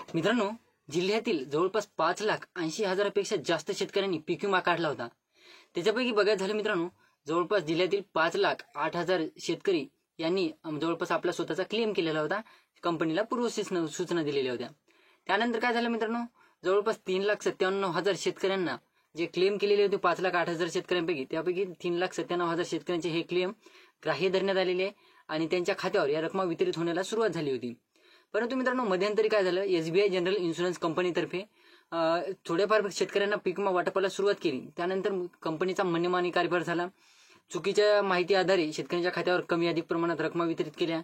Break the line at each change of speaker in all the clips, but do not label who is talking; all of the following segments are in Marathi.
मित्रांनो, जिल्ह्यातील जवळपास 5,80,000पेक्षा जास्त शेतकऱ्यांनी पीक विमा काढला होता. त्याच्यापैकी बघायचं झालं मित्रांनो, जवळपास जिल्ह्यातील 5,08,000 शेतकरी यांनी जवळपास आपला स्वतःचा क्लेम केलेला होता. कंपनीला पूर्वसूचना दिलेल्या होत्या. त्यानंतर काय झालं मित्रांनो, जवळपास 3,97,000 शेतकऱ्यांना जे क्लेम केलेले होते 5,08,000 शेतकऱ्यांपैकी, त्यापैकी 3,97,000 शेतकऱ्यांचे हे क्लेम ग्राह्य धरण्यात आलेले आहे आणि त्यांच्या खात्यावर या रक्कम वितरित होण्याला सुरुवात झाली होती. परंतु मित्रांनो, मध्यंतरी काय झालं, SBI जनरल इन्शुरन्स कंपनीतर्फे थोड्याफार शेतकऱ्यांना पीक विमा वाटपाला सुरुवात केली. त्यानंतर कंपनीचा मनमानी कारभार झाला. चुकीच्या माहिती आधारे शेतकऱ्यांच्या खात्यावर कमी अधिक प्रमाणात रक्कम वितरित केल्या.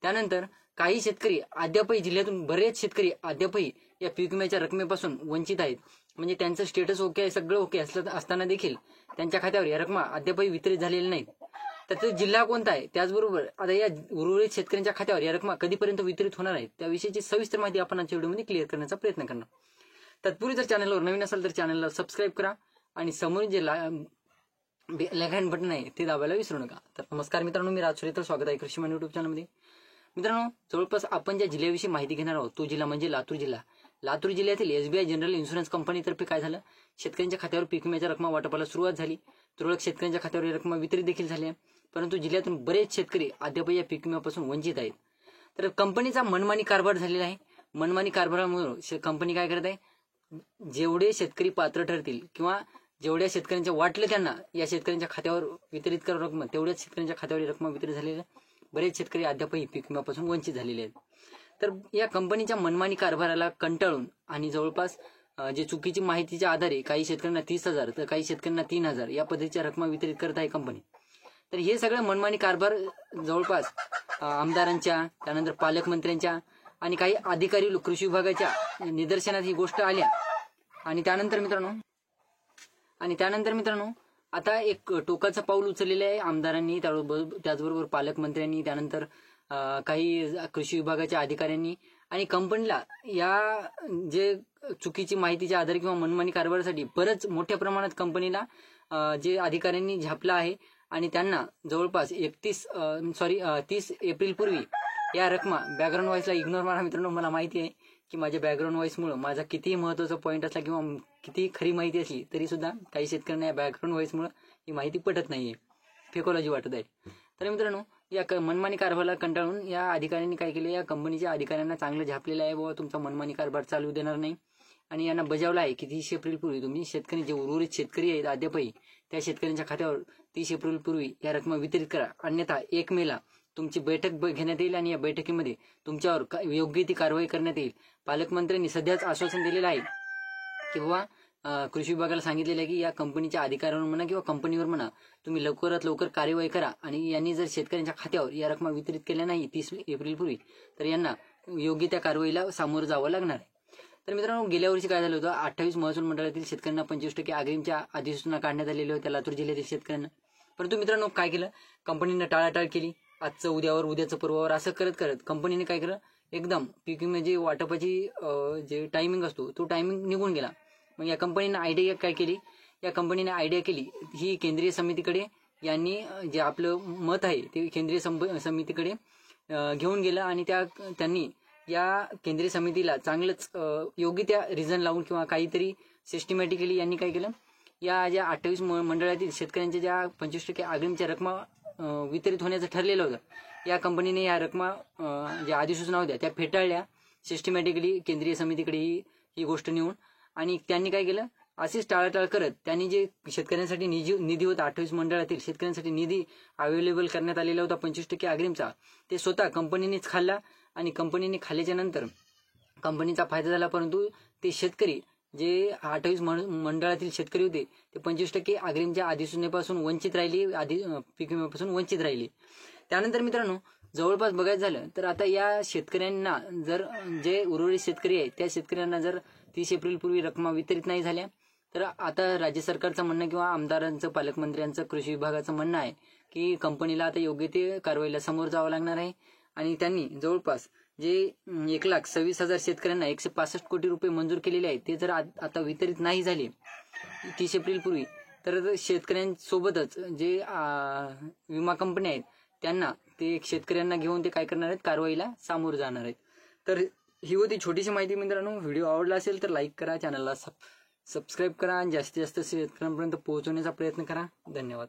त्यानंतर काही शेतकरी अद्यापही, जिल्ह्यातून बरेच शेतकरी अद्यापही या पीक विम्याच्या रकमेपासून वंचित आहेत. म्हणजे त्यांचं स्टेटस ओके आहे, सगळं ओके असताना देखील त्यांच्या खात्यावर या रकमा अद्यापही वितरित झालेल्या नाहीत. तर तो जिल्हा कोणता आहे, त्याचबरोबर आता या उर्वरित शेतकऱ्यांच्या खात्यावर या रकमा कधीपर्यंत वितरित होणार आहेत त्याविषयीची सविस्तर माहिती आपण आजच्या व्हिडिओमध्ये क्लिअर करण्याचा प्रयत्न करणार. तत्पूर्वी जर चॅनलवर नवीन असाल तर चॅनलला सबस्क्राईब करा आणि समोरील जे लाईक बटन आहे ते दाबायला विसरू नका. तर नमस्कार मित्रांनो, मी राज सुरेतर, स्वागत आहे कृषीमान युट्यूब चॅनलमध्ये. मित्रांनो, जवळपास आपण ज्या जिल्ह्याविषयी माहिती घेणार आहोत तो जिल्हा म्हणजे लातूर जिल्हा. लातूर जिल्ह्यातील SBI जनरल इन्शुरन्स कंपनीतर्फे काय झालं, शेतकऱ्यांच्या खात्यावर पीक विम्याच्या रकमा वाटपाला सुरुवात झाली. तुरळक शेतकऱ्यांच्या खात्यावर ही रक्कम वितरित देखील झाली. परंतु जिल्ह्यातून बरेच शेतकरी अद्यापही या पीक विम्यापासून वंचित आहेत. तर कंपनीचा मनमानी कारभार झालेला आहे. मनमानी कारभारामुळे कंपनी काय करत आहे, जेवढे शेतकरी पात्र ठरतील किंवा जेवढ्या शेतकऱ्यांच्या वाटलं त्यांना या शेतकऱ्यांच्या खात्यावर वितरित करा रक्कम, तेवढ्याच शेतकऱ्यांच्या खात्यावर रक्कम वितरित झालेल्या. बरेच शेतकरी अद्यापही पीक विम्यापासून वंचित झालेले आहेत. तर या कंपनीच्या मनमानी कारभाराला कंटाळून आणि जवळपास जे चुकीची माहितीच्या आधारे काही शेतकऱ्यांना 30,000 तर काही शेतकऱ्यांना 3,000 या पद्धतीच्या रक्कम वितरित करत आहे कंपनी. तर हे सगळं मनमानी कारभार जवळपास आमदारांच्या, त्यानंतर पालकमंत्र्यांच्या आणि काही अधिकारी कृषी विभागाच्या निदर्शनात ही गोष्ट आल्या. आणि त्यानंतर मित्रांनो आता एक टोकाचं पाऊल उचललेलं आहे आमदारांनी, त्याचबरोबर पालकमंत्र्यांनी, त्यानंतर काही कृषी विभागाच्या अधिकाऱ्यांनी आणि कंपनीला या जे चुकीची माहितीच्या आधारे किंवा मनमानी कारभारासाठी बरंच मोठ्या प्रमाणात कंपनीला जे अधिकाऱ्यांनी झापलं आहे आणि त्यांना जवळपास 30 एप्रिल पूर्वी या रकमा बॅकग्राऊंड व्हॉइसला इग्नोर मारा मित्रांनो. मला माहिती आहे की माझ्या बॅकग्राऊंड व्हॉइसमुळे माझा कितीही महत्त्वाचा पॉईंट असला किंवा किती खरी माहिती असली तरी सुद्धा काही शेतकऱ्यांना या बॅकग्राऊंड व्हॉइसमुळे ही माहिती पटत नाहीये, फेकोलॉजी वाटत आहे. तर मित्रांनो, या मनमानी कारभाराला कंटाळून या अधिकाऱ्यांनी काय केले, या कंपनीच्या अधिकाऱ्यांना चांगलं झापलेलं आहे, बाबा तुमचा मनमानी कारभार चालू देणार नाही. आणि यांना बजावलं आहे की 30 एप्रिल पूर्वी तुम्ही शेतकरी, जे उर्वरित शेतकरी आहेत अद्यापही, त्या शेतकऱ्यांच्या खात्यावर 30 एप्रिल पूर्वी या रक्कम वितरित करा, अन्यथा 1 मेला तुमची बैठक घेण्यात येईल आणि या बैठकीमध्ये तुमच्यावर योग्य ती कारवाई करण्यात येईल. पालकमंत्र्यांनी सध्याच आश्वासन दिलेलं आहे की बाबा कृषी विभागाला सांगितलेलं आहे की या कंपनीच्या अधिकाऱ्यांवर म्हणा किंवा कंपनीवर म्हणा, तुम्ही लवकरात लवकर कार्यवाही करा आणि यांनी जर शेतकऱ्यांच्या खात्यावर या रकमा वितरित केल्या नाही 30 एप्रिल पूर्वी तर यांना योग्य त्या कारवाईला सामोरं जावं लागणार आहे. तर मित्रांनो, गेल्या वर्षी काय झालं होतं, 28 महसूल मंडळातील शेतकऱ्यांना 25% अग्रिमच्या अधिसूचना काढण्यात आलेल्या होत्या लातूर जिल्ह्यातील शेतकऱ्यांना. परंतु मित्रांनो, काय केलं, कंपनीनं टाळाटाळ केली. आजचं उद्यावर, उद्याचं परवावर असं करत करत कंपनीने काय केलं, एकदम पीक विमा जे वाटपाची जे टायमिंग असतो तो टायमिंग निघून गेला. मग या कंपनीनं आयडिया काय केली, ही केंद्रीय समितीकडे, यांनी जे आपलं मत आहे ते केंद्रीय समितीकडे घेऊन गेलं आणि त्यांनी या केंद्रीय समितीला चांगलंच योग्य त्या रिझन लावून किंवा काहीतरी सिस्टमॅटिकली यांनी काय केलं, या ज्या 28 मंडळातील शेतकऱ्यांच्या ज्या 25% अग्रिमच्या रकमा वितरित होण्याचं ठरलेलं होतं, या कंपनीने या रकमा ज्या अधिसूचना होत्या त्या फेटाळल्या सिस्टमॅटिकली केंद्रीय समितीकडे ही गोष्ट नेऊन. आणि त्यांनी काय केलं, अशीच टाळाटाळ करत त्यांनी जे शेतकऱ्यांसाठी निधी होता, 28 मंडळातील शेतकऱ्यांसाठी निधी अवेलेबल करण्यात आलेला होता 25% अग्रिमचा, ते स्वतः कंपनीनेच खाल्ला. आणि कंपनीने खाल्ल्याच्या नंतर कंपनीचा फायदा झाला, परंतु ते शेतकरी जे 28 मंडळातील शेतकरी होते ते 25% अग्रिमच्या अधिसूचनेपासून वंचित राहिले, पीक विम्यापासून वंचित राहिले. त्यानंतर मित्रांनो, जवळपास बघायचं झालं तर आता या शेतकऱ्यांना जर, जे उर्वरित शेतकरी आहेत त्या शेतकऱ्यांना जर 30 एप्रिल पूर्वी रकमा वितरित नाही झाल्या तर आता राज्य सरकारचं म्हणणं किंवा आमदारांचं, पालकमंत्र्यांचं, कृषी विभागाचं म्हणणं आहे की कंपनीला आता योग्य ते कारवाईला समोर जावं लागणार आहे. आणि त्यांनी जवळपास जे 1,26,000 शेतकऱ्यांना 165 कोटी रुपये मंजूर केलेले आहेत ते जर आता वितरित नाही झाले 30 एप्रिल पूर्वी तर शेतकऱ्यांसोबतच जे विमा कंपन्या आहेत त्यांना ते शेतकऱ्यांना घेऊन ते काय करणार आहेत, कारवाईला सामोरं जाणार आहेत. तर ही होती छोटीशी माहिती मित्रांनो. व्हिडिओ आवडला असेल तर लाईक करा, चॅनलला सबस्क्राईब करा आणि जास्तीत जास्त शेतकऱ्यांपर्यंत पोहोचवण्याचा प्रयत्न करा. धन्यवाद.